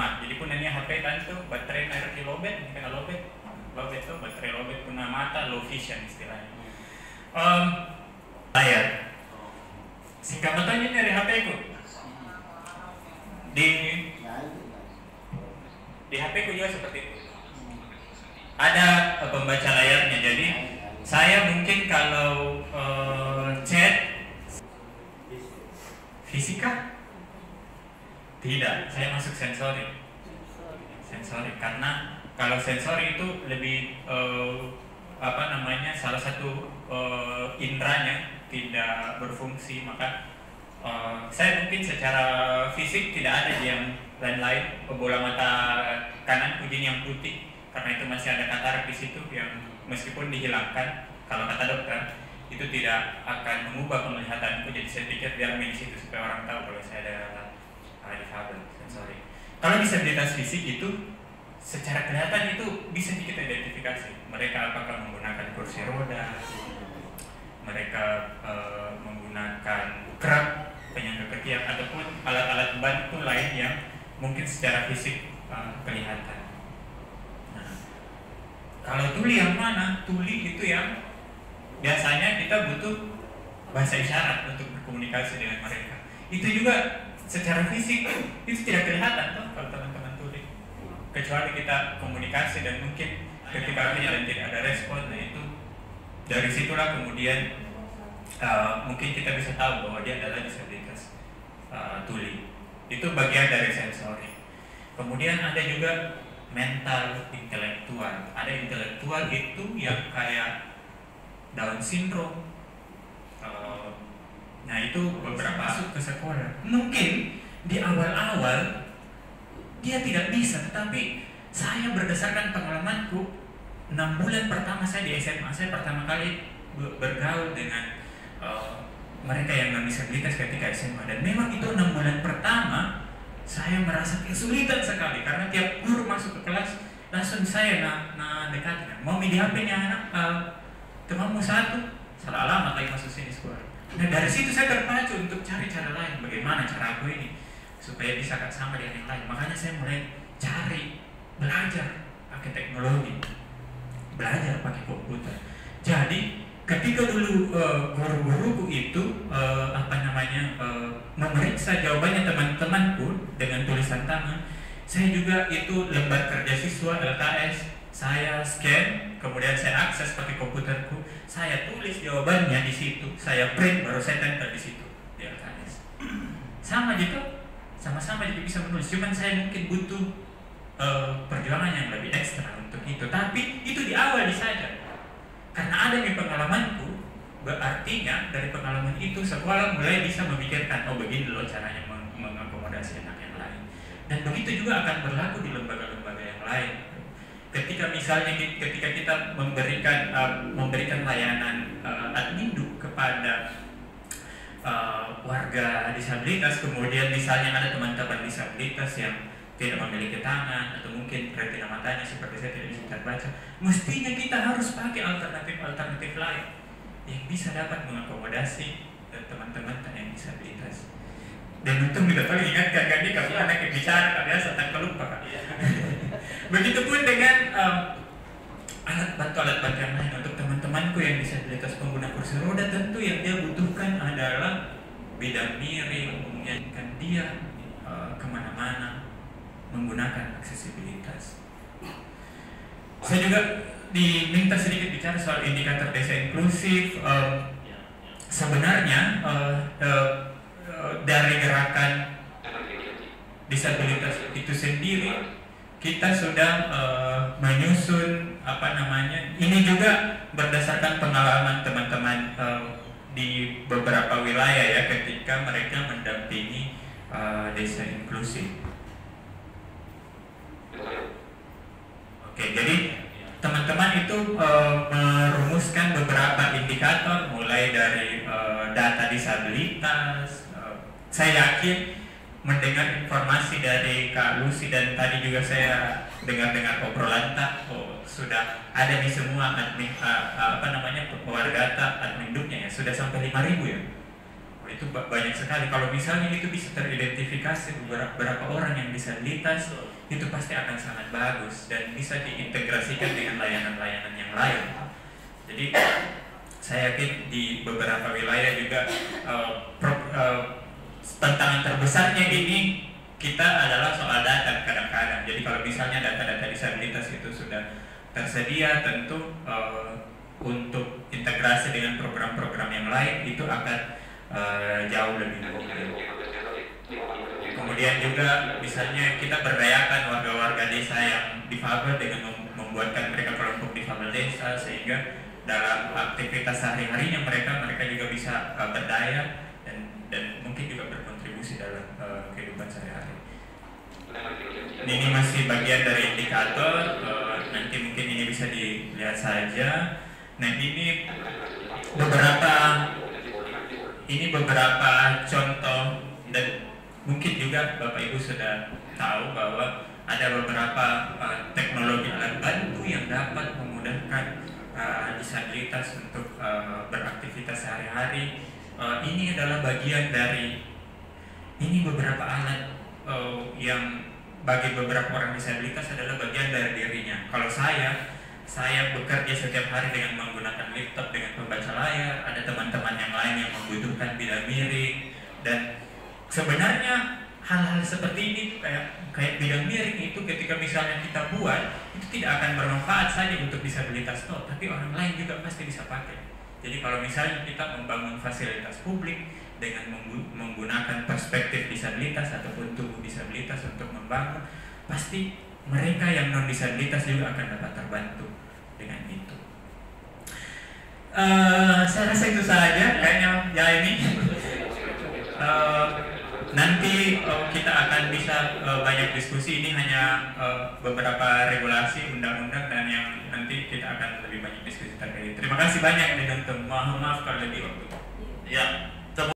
lemah. Jadi pun ini HP kan tuh baterai merek lobet, kena lobet tuh baterai lobet, puna mata low vision istilahnya. Layar. Singkat bertanya dari HP ku. Di HP ku juga seperti itu. Ada pembaca layarnya. Jadi saya mungkin kalau chat fisika tidak, saya masuk sensori karena kalau sensori itu lebih salah satu indranya tidak berfungsi, maka saya mungkin secara fisik tidak ada yang lain-lain. Bola mata kanan ujian yang putih karena itu masih ada katarak di situ yang meskipun dihilangkan kalau kata dokter itu tidak akan mengubah penglihatanku. Jadi saya pikir biar di situ supaya orang tahu kalau saya ada difabel sensori. Kalau disabilitas fisik itu secara kelihatan itu bisa kita identifikasi mereka apakah menggunakan kursi roda, mereka menggunakan kruk, penyangga ketiak, ataupun alat-alat bantu lain yang mungkin secara fisik kelihatan. Nah, kalau tuli yang mana? Tuli itu yang biasanya kita butuh bahasa isyarat untuk berkomunikasi dengan mereka. Itu juga secara fisik itu tidak kelihatan tuh kalau teman-teman tuli, kecuali kita komunikasi dan mungkin ketika dan tidak ada respon. Nah itu dari situlah kemudian mungkin kita bisa tahu bahwa dia adalah disabilitas tuli. Itu bagian dari sensori. Kemudian ada juga mental, intelektual. Ada intelektual itu yang kayak Down syndrome. Nah itu beberapa masuk ke sekolah. Mungkin di awal-awal dia tidak bisa, tetapi saya berdasarkan pengalamanku 6 bulan pertama saya di SMA, saya pertama kali bergaul dengan mereka yang non disabilitas ketika SMA, dan memang itu 6 bulan pertama saya merasa kesulitan sekali karena tiap guru masuk ke kelas langsung saya dekatkan mau di HP-nya anak temanmu satu salah alamat lagi masuk sini sekolah. Nah dari situ saya terpacu untuk cari cara lain, bagaimana cara aku ini supaya bisa sama dengan yang lain. Makanya saya mulai cari belajar pakai teknologi, belajar pakai komputer. Jadi ketika dulu guru-guruku itu memeriksa jawabannya teman-temanku dengan tulisan tangan, saya juga itu lembar kerja siswa LKS saya scan, kemudian saya akses pakai komputerku, saya tulis jawabannya di situ, saya print, baru saya tempel di situ di LKS. Sama gitu, sama-sama jadi bisa menulis. Cuman saya mungkin butuh perjuangan yang lebih ekstra untuk itu. Tapi itu di awal saja. Karena adanya pengalamanku, berartinya dari pengalaman itu sekolah mulai bisa memikirkan, oh begini loh caranya mengakomodasi anak yang lain. Dan begitu juga akan berlaku di lembaga-lembaga yang lain. Ketika misalnya kita memberikan layanan admindu kepada warga disabilitas, kemudian misalnya ada teman-teman disabilitas yang tidak memiliki tangan atau mungkin retina matanya seperti saya tidak bisa terbaca, mestinya kita harus pakai alternatif lain yang bisa dapat mengakomodasi teman-teman yang disabilitas. Dan untung tidak perlu ingatkan kan ini kalau anak yang bicara biasa tanpa lupa kan. Begitupun dengan alat bantu yang lain untuk teman-temanku yang disabilitas pengguna kursi roda, tentu yang dia butuhkan adalah bidang miring, memungkinkan dia kemana-mana menggunakan aksesibilitas. Saya juga diminta sedikit bicara soal indikator desa inklusif. Sebenarnya dari gerakan disabilitas itu sendiri kita sudah menyusun ini juga berdasarkan pengalaman teman-teman di beberapa wilayah ya ketika mereka mendampingi desa inklusif. Oke, jadi teman-teman itu merumuskan beberapa indikator mulai dari data disabilitas. Saya yakin mendengar informasi dari Kak Lucy dan tadi juga saya dengar obrolan sudah ada di semua admin warga data admin duknya ya sudah sampai 5.000 ya. itu banyak sekali. Kalau misalnya itu bisa teridentifikasi beberapa orang yang disabilitas, itu pasti akan sangat bagus dan bisa diintegrasikan dengan layanan-layanan yang lain. Jadi saya yakin di beberapa wilayah juga tantangan terbesarnya ini kita adalah soal data kadang-kadang. Jadi kalau misalnya data-data disabilitas itu sudah tersedia, tentu untuk integrasi dengan program-program yang lain itu akan jauh lebih mudah. Kemudian juga misalnya kita berdayakan warga-warga desa yang difabel dengan membuatkan mereka kelompok difabel desa, sehingga dalam aktivitas sehari-harinya mereka juga bisa berdaya dan mungkin juga berkontribusi dalam kehidupan sehari-hari. Ini masih bagian dari indikator, nanti mungkin ini bisa dilihat saja. Nah, ini beberapa contoh, dan mungkin juga Bapak Ibu sudah tahu bahwa ada beberapa teknologi alat bantu yang dapat memudahkan disabilitas untuk beraktivitas sehari-hari. Ini adalah bagian dari beberapa alat yang bagi beberapa orang disabilitas adalah bagian dari dirinya. Kalau saya bekerja setiap hari dengan menggunakan laptop dengan pembaca layar, ada teman-teman yang lain yang membutuhkan bidang miring, dan sebenarnya hal-hal seperti ini kayak bidang miring itu ketika misalnya kita buat, itu tidak akan bermanfaat saja untuk disabilitas tapi orang lain juga pasti bisa pakai. Jadi kalau misalnya kita membangun fasilitas publik dengan menggunakan perspektif disabilitas ataupun tubuh disabilitas untuk membangun, pasti mereka yang non disabilitas juga akan dapat terbantu dengan itu. Saya rasa itu saja kayaknya ya ini. Nanti kita akan bisa banyak diskusi. Ini hanya beberapa regulasi undang-undang dan yang nanti kita akan lebih banyak diskusi terkait. Terima kasih banyak dan maaf kalau lebih waktu. Ya.